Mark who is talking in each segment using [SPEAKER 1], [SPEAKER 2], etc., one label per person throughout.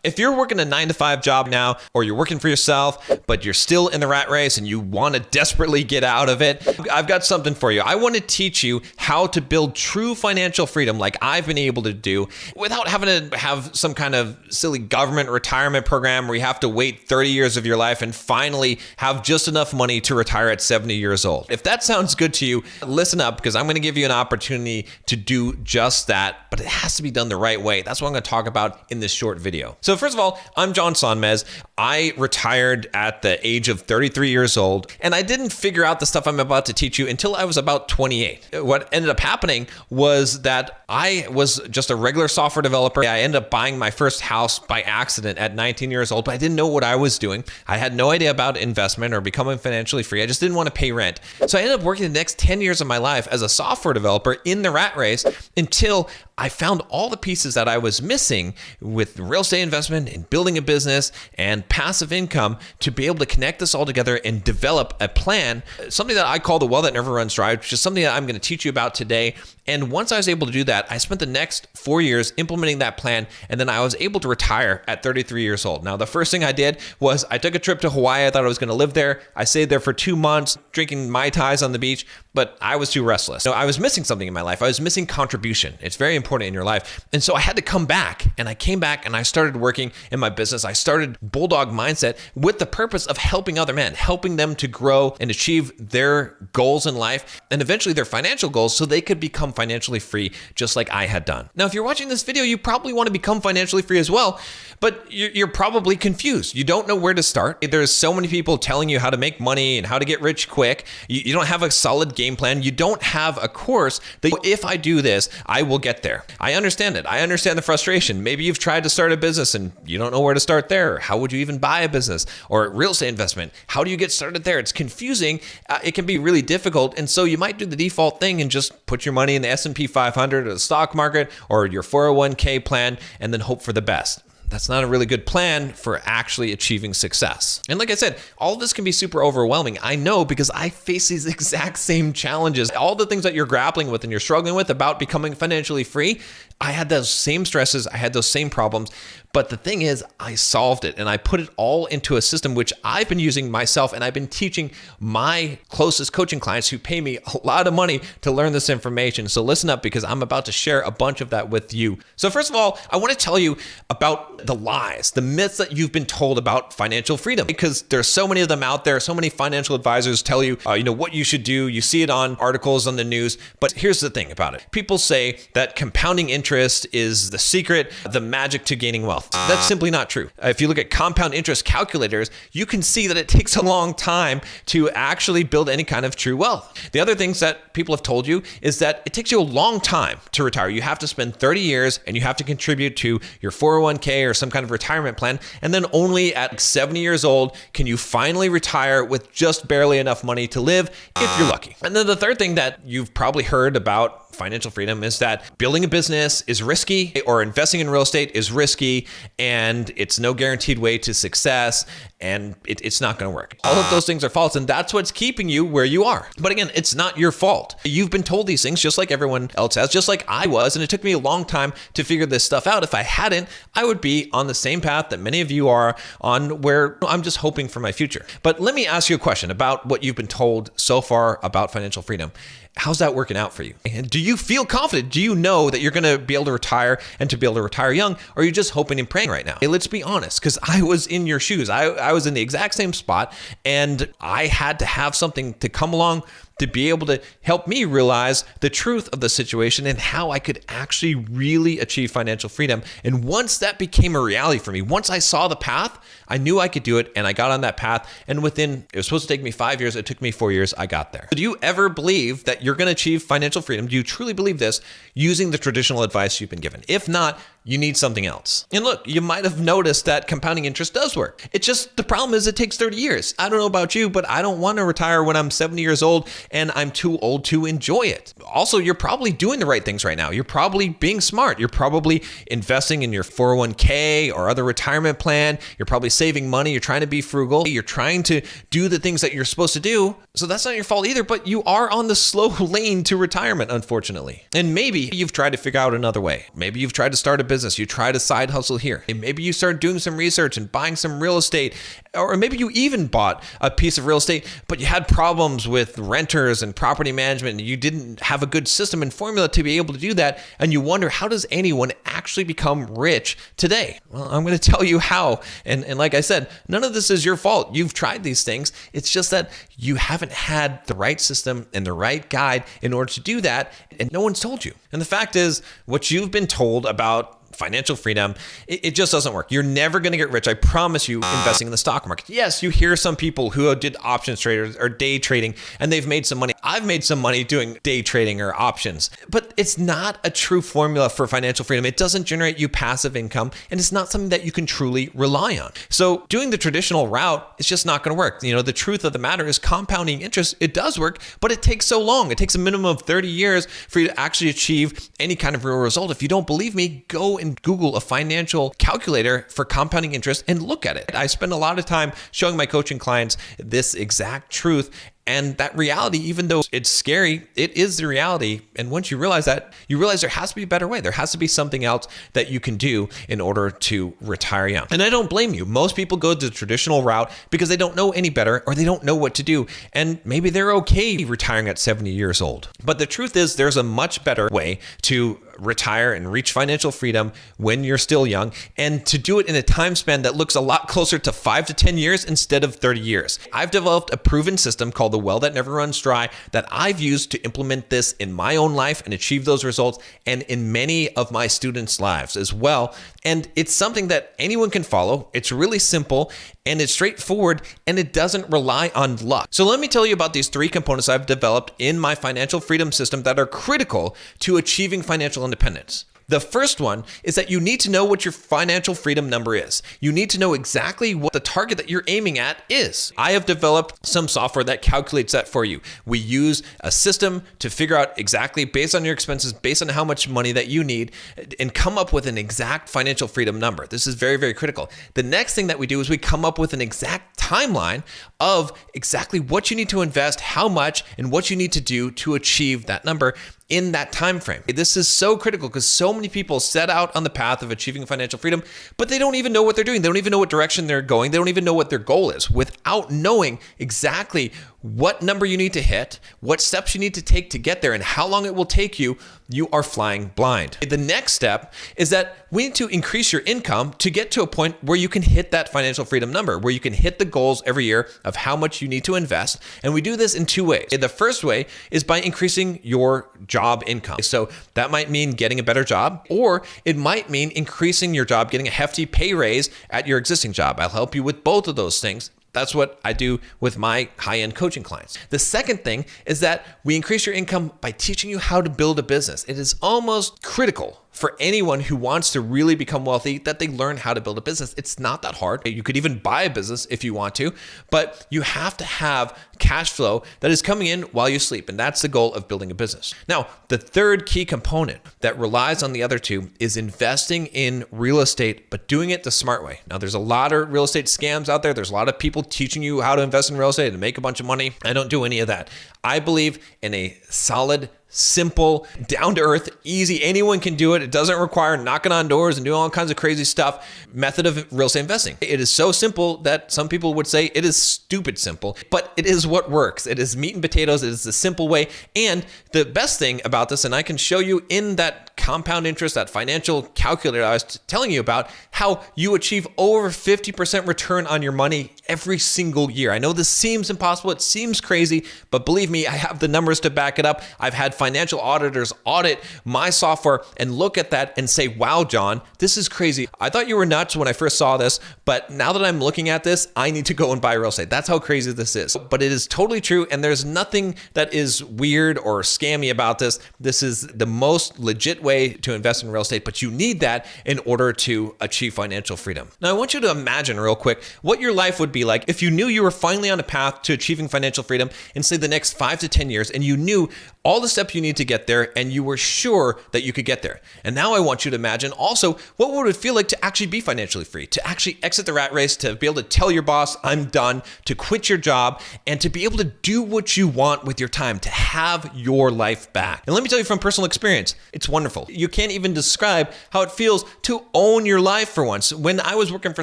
[SPEAKER 1] If you're working a 9-to-5 job now, or you're working for yourself, but you're still in the rat race and you want to desperately get out of it, I've got something for you. I want to teach you how to build true financial freedom like I've been able to do without having to have some kind of silly government retirement program where you have to wait 30 years of your life and finally have just enough money to retire at 70 years old. If that sounds good to you, listen up, because I'm going to give you an opportunity to do just that, but it has to be done the right way. That's what I'm going to talk about in this short video. So first of all, I'm John Sonmez. I retired at the age of 33 years old, and I didn't figure out the stuff I'm about to teach you until I was about 28. What ended up happening was that I was just a regular software developer. I ended up buying my first house by accident at 19 years old, but I didn't know what I was doing. I had no idea about investment or becoming financially free. I just didn't want to pay rent. So I ended up working the next 10 years of my life as a software developer in the rat race until I found all the pieces that I was missing with real estate investment and building a business and passive income to be able to connect this all together and develop a plan, something that I call the well that never runs dry, which is something that I'm going to teach you about today. And once I was able to do that, I spent the next 4 years implementing that plan, and then I was able to retire at 33 years old. Now, the first thing I did was I took a trip to Hawaii. I thought I was going to live there. I stayed there for 2 months, drinking Mai Tais on the beach, but I was too restless. So I was missing something in my life. I was missing contribution. It's very important in your life. And so I had to come back, and I came back and I started working in my business. I started Bulldog Mindset with the purpose of helping other men, helping them to grow and achieve their goals in life and eventually their financial goals so they could become financially free just like I had done. Now, if you're watching this video, you probably want to become financially free as well, but you're probably confused. You don't know where to start. There's so many people telling you how to make money and how to get rich quick. You don't have a solid game plan. You don't have a course that if I do this, I will get there. I understand it. I understand the frustration. Maybe you've tried to start a business and you don't know where to start there. How would you even buy a business or real estate investment? How do you get started there? It's confusing. It can be really difficult. And so you might do the default thing and just put your money in the S&P 500 or the stock market or your 401k plan and then hope for the best. That's not a really good plan for actually achieving success. And like I said, all of this can be super overwhelming. I know, because I face these exact same challenges. All the things that you're grappling with and you're struggling with about becoming financially free, I had those same stresses, I had those same problems. But the thing is, I solved it and I put it all into a system which I've been using myself, and I've been teaching my closest coaching clients who pay me a lot of money to learn this information. So listen up, because I'm about to share a bunch of that with you. So first of all, I want to tell you about the lies, the myths that you've been told about financial freedom, because there's so many of them out there. So many financial advisors tell you, what you should do. You see it on articles on the news. But here's the thing about it. People say that compounding interest is the secret, the magic to gaining wealth. That's simply not true. If you look at compound interest calculators, you can see that it takes a long time to actually build any kind of true wealth. The other things that people have told you is that it takes you a long time to retire. You have to spend 30 years and you have to contribute to your 401k or some kind of retirement plan. And then only at 70 years old can you finally retire with just barely enough money to live, if you're lucky. And then the third thing that you've probably heard about financial freedom is that building a business is risky, or investing in real estate is risky, and it's no guaranteed way to success, and it's not going to work. All of those things are false, and that's what's keeping you where you are. But again, it's not your fault. You've been told these things just like everyone else has, just like I was, and it took me a long time to figure this stuff out. If I hadn't, I would be on the same path that many of you are on, where I'm just hoping for my future. But let me ask you a question about what you've been told so far about financial freedom. How's that working out for you? And do you feel confident? Do you know that you're going to be able to retire and to be able to retire young? Or are you just hoping and praying right now? Hey, let's be honest, because I was in your shoes. I was in the exact same spot, and I had to have something to come along to be able to help me realize the truth of the situation and how I could actually really achieve financial freedom. And once that became a reality for me, once I saw the path, I knew I could do it, and I got on that path. And it was supposed to take me 5 years. It took me 4 years. I got there. Do you ever believe that you're going to achieve financial freedom? Do you truly believe this using the traditional advice you've been given? If not, you need something else. And look, you might have noticed that compounding interest does work. It's just, the problem is it takes 30 years. I don't know about you, but I don't want to retire when I'm 70 years old and I'm too old to enjoy it. Also, you're probably doing the right things right now. You're probably being smart. You're probably investing in your 401k or other retirement plan. You're probably saving money. You're trying to be frugal. You're trying to do the things that you're supposed to do. So that's not your fault either, but you are on the slow lane to retirement, unfortunately. And maybe you've tried to figure out another way. Maybe you've tried to start a business. You tried a side hustle here. And maybe you started doing some research and buying some real estate, or maybe you even bought a piece of real estate, but you had problems with renters and property management, and you didn't have a good system and formula to be able to do that. And you wonder, how does anyone actually become rich today? Well, I'm going to tell you how. And like I said, none of this is your fault. You've tried these things. It's just that you haven't had the right system and the right guide in order to do that, and no one's told you. And the fact is, what you've been told about financial freedom, it just doesn't work. You're never going to get rich, I promise you, investing in the stock market. Yes, you hear some people who did options traders or day trading, and they've made some money. I've made some money doing day trading or options, but it's not a true formula for financial freedom. It doesn't generate you passive income, and it's not something that you can truly rely on. So doing the traditional route is just not going to work. The truth of the matter is compounding interest, it does work, but it takes so long. It takes a minimum of 30 years for you to actually achieve any kind of real result. If you don't believe me, go and Google a financial calculator for compounding interest and look at it. I spend a lot of time showing my coaching clients this exact truth. And that reality, even though it's scary, it is the reality. And once you realize that, you realize there has to be a better way. There has to be something else that you can do in order to retire young. And I don't blame you. Most people go the traditional route because they don't know any better, or they don't know what to do. And maybe they're okay retiring at 70 years old. But the truth is, there's a much better way to retire and reach financial freedom when you're still young, and to do it in a time span that looks a lot closer to 5 to 10 years instead of 30 years. I've developed a proven system called the well that never runs dry that I've used to implement this in my own life and achieve those results, and in many of my students' lives as well. And it's something that anyone can follow. It's really simple and it's straightforward, and it doesn't rely on luck. So let me tell you about these 3 components I've developed in my financial freedom system that are critical to achieving financial independence. The first one is that you need to know what your financial freedom number is. You need to know exactly what the target that you're aiming at is. I have developed some software that calculates that for you. We use a system to figure out exactly, based on your expenses, based on how much money that you need, and come up with an exact financial freedom number. This is very, very critical. The next thing that we do is we come up with an exact timeline of exactly what you need to invest, how much, and what you need to do to achieve that number in that time frame. This is so critical because so many people set out on the path of achieving financial freedom, but they don't even know what they're doing. They don't even know what direction they're going. They don't even know what their goal is. Without knowing exactly what number you need to hit, what steps you need to take to get there, and how long it will take you, you are flying blind. The next step is that we need to increase your income to get to a point where you can hit that financial freedom number, where you can hit the goals every year of how much you need to invest. And we do this in 2 ways. The first way is by increasing your job income. So that might mean getting a better job, or it might mean increasing your job, getting a hefty pay raise at your existing job. I'll help you with both of those things. That's what I do with my high-end coaching clients. The second thing is that we increase your income by teaching you how to build a business. It is almost critical for anyone who wants to really become wealthy that they learn how to build a business. It's not that hard. You could even buy a business if you want to, but you have to have cash flow that is coming in while you sleep. And that's the goal of building a business. Now, the third key component that relies on the other 2 is investing in real estate, but doing it the smart way. Now, there's a lot of real estate scams out there. There's a lot of people teaching you how to invest in real estate and make a bunch of money. I don't do any of that. I believe in a solid, simple, down-to-earth, easy, anyone can do it. It doesn't require knocking on doors and doing all kinds of crazy stuff method of real estate investing. It is so simple that some people would say it is stupid simple, but it is what works. It is meat and potatoes. It is the simple way. And the best thing about this, and I can show you in that compound interest, that financial calculator I was telling you about, how you achieve over 50% return on your money every single year. I know this seems impossible. It seems crazy, but believe me, I have the numbers to back it up. I've had financial auditors audit my software and look at that and say, wow, John, this is crazy. I thought you were nuts when I first saw this, but now that I'm looking at this, I need to go and buy real estate. That's how crazy this is. But it is totally true, and there's nothing that is weird or scammy about this. This is the most legit way to invest in real estate, but you need that in order to achieve financial freedom. Now, I want you to imagine real quick what your life would be like if you knew you were finally on a path to achieving financial freedom in, say, the next 5 to 10 years, and you knew all the steps you need to get there, and you were sure that you could get there. And now I want you to imagine also what would it feel like to actually be financially free, to actually exit the rat race, to be able to tell your boss, I'm done, to quit your job, and to be able to do what you want with your time, to have your life back. And let me tell you from personal experience, it's wonderful. You can't even describe how it feels to own your life for once. When I was working for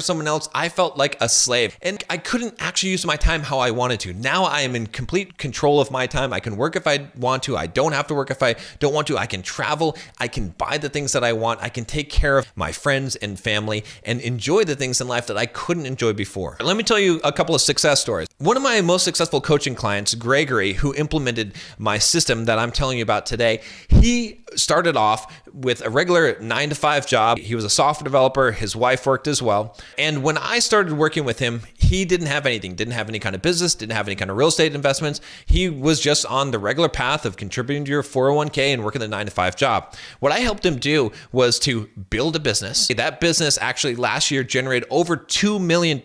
[SPEAKER 1] someone else, I felt like a slave, and I couldn't actually use my time how I wanted to. Now I am in complete control of my time. I can work if I want to. I don't have to work if I don't want to. I can travel. I can buy the things that I want. I can take care of my friends and family and enjoy the things in life that I couldn't enjoy before. Let me tell you a couple of success stories. One of my most successful coaching clients, Gregory, who implemented my system that I'm telling you about today, he started off with a regular 9-to-5 job. He was a software developer. His wife worked as well. And when I started working with him, he didn't have anything, didn't have any kind of business, didn't have any kind of real estate investments. He was just on the regular path of contributing to your 401k and working the 9-to-5 job. What I helped him do was to build a business. That business actually last year generated over $2 million,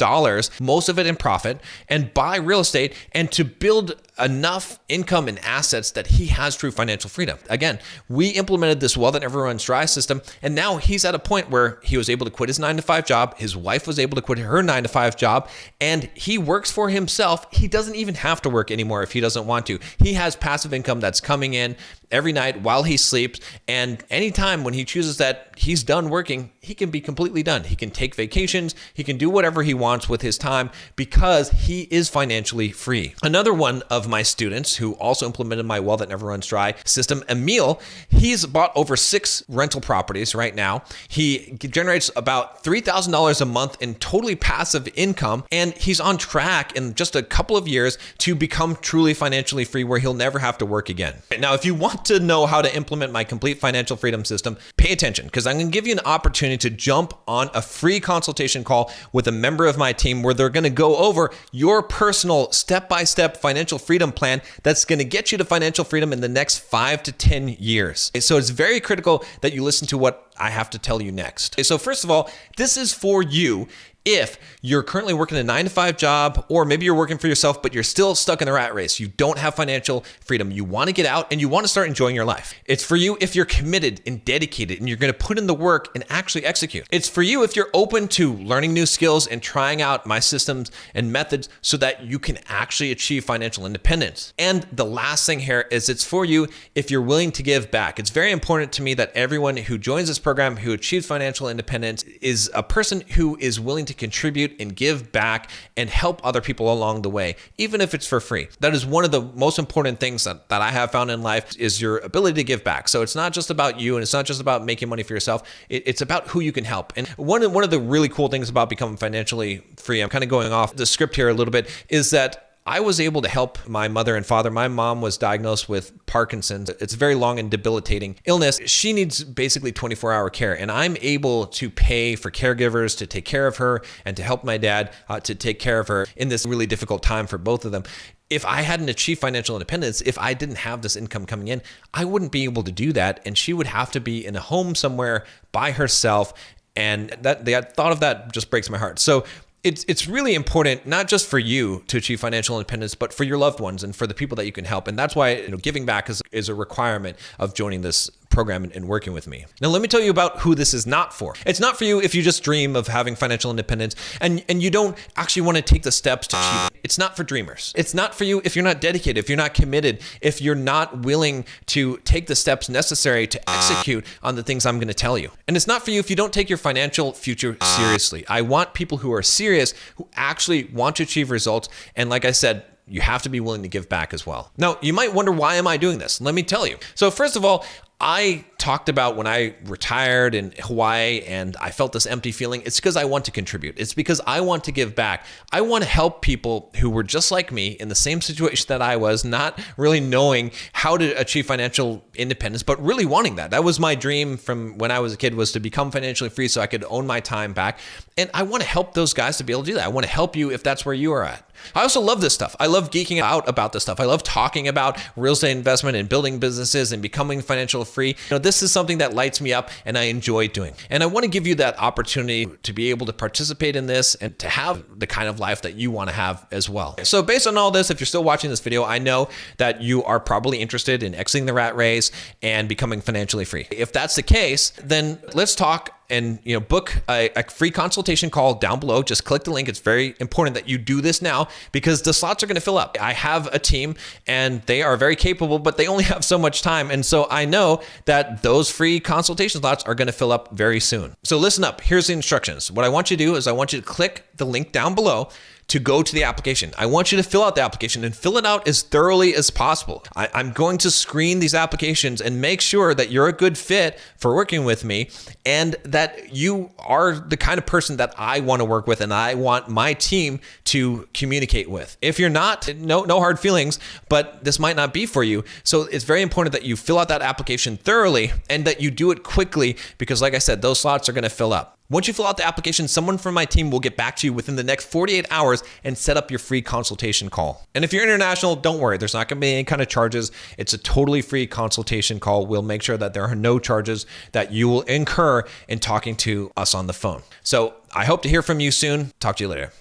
[SPEAKER 1] most of it in profit, and buy real estate and to build enough income and assets that he has true financial freedom. Again, we implemented this Wealth That Never Runs Dry system, and now he's at a point where he was able to quit his 9-to-5 job. His wife was able to quit her 9-to-5 job, and he works for himself. He doesn't even have to work anymore if he doesn't want to. He has passive income that's coming in every night while he sleeps, and anytime when he chooses that he's done working, he can be completely done. He can take vacations. He can do whatever he wants with his time because he is financially free. Another one of my students who also implemented my Wealth That Never Runs Dry system, Emil, he's bought over 6 rental properties right now. He generates about $3,000 a month in totally passive income, and he's on track in just a couple of years to become truly financially free where he'll never have to work again. Now, if you want to know how to implement my complete financial freedom system, pay attention because I'm going to give you an opportunity to jump on a free consultation call with a member of my team where they're going to go over your personal step-by-step financial freedom plan that's going to get you to financial freedom in the next 5 to 10 years. So it's very critical that you listen to what I have to tell you next. So first of all, this is for you if you're currently working a 9-to-5 job, or maybe you're working for yourself, but you're still stuck in the rat race. You don't have financial freedom. You want to get out and you want to start enjoying your life. It's for you if you're committed and dedicated and you're going to put in the work and actually execute. It's for you if you're open to learning new skills and trying out my systems and methods so that you can actually achieve financial independence. And the last thing here is it's for you if you're willing to give back. It's very important to me that everyone who joins this program, who achieves financial independence, is a person who is willing to contribute and give back and help other people along the way, even if it's for free. That is one of the most important things that I have found in life is your ability to give back. So it's not just about you and it's not just about making money for yourself. It's about who you can help. And one of the really cool things about becoming financially free, I'm kind of going off the script here a little bit, is that I was able to help my mother and father. My mom was diagnosed with Parkinson's. It's a very long and debilitating illness. She needs basically 24-hour care, and I'm able to pay for caregivers to take care of her and to help my dad to take care of her in this really difficult time for both of them. If I hadn't achieved financial independence, if I didn't have this income coming in, I wouldn't be able to do that, and she would have to be in a home somewhere by herself, and the thought of that just breaks my heart. So it's really important, not just for you to achieve financial independence, but for your loved ones and for the people that you can help. And that's why giving back is a requirement of joining this program and working with me. Now, let me tell you about who this is not for. It's not for you if you just dream of having financial independence and you don't actually want to take the steps to achieve it. It's not for dreamers. It's not for you if you're not dedicated, if you're not committed, if you're not willing to take the steps necessary to execute on the things I'm going to tell you. And it's not for you if you don't take your financial future seriously. I want people who are serious, who actually want to achieve results. And like I said, you have to be willing to give back as well. Now, you might wonder, why am I doing this? Let me tell you. So first of all, I talked about when I retired in Hawaii and I felt this empty feeling. It's because I want to contribute. It's because I want to give back. I want to help people who were just like me in the same situation that I was, not really knowing how to achieve financial independence, but really wanting that. That was my dream from when I was a kid, was to become financially free so I could own my time back. And I want to help those guys to be able to do that. I want to help you if that's where you are at. I also love this stuff. I love geeking out about this stuff. I love talking about real estate investment and building businesses and becoming financially free. This this is something that lights me up and I enjoy doing. And I want to give you that opportunity to be able to participate in this and to have the kind of life that you want to have as well. So based on all this, if you're still watching this video, I know that you are probably interested in exiting the rat race and becoming financially free. If that's the case, then let's talk and book a free consultation call down below. Just click the link. It's very important that you do this now because the slots are going to fill up. I have a team and they are very capable, but they only have so much time. And so I know that those free consultation slots are going to fill up very soon. So listen up. Here's the instructions. What I want you to do is I want you to click the link down below to go to the application. I want you to fill out the application and fill it out as thoroughly as possible. I'm going to screen these applications and make sure that you're a good fit for working with me and that you are the kind of person that I want to work with and I want my team to communicate with. If you're not, no hard feelings, but this might not be for you. So it's very important that you fill out that application thoroughly and that you do it quickly because like I said, those slots are going to fill up. Once you fill out the application, someone from my team will get back to you within the next 48 hours and set up your free consultation call. And if you're international, don't worry. There's not going to be any kind of charges. It's a totally free consultation call. We'll make sure that there are no charges that you will incur in talking to us on the phone. So I hope to hear from you soon. Talk to you later.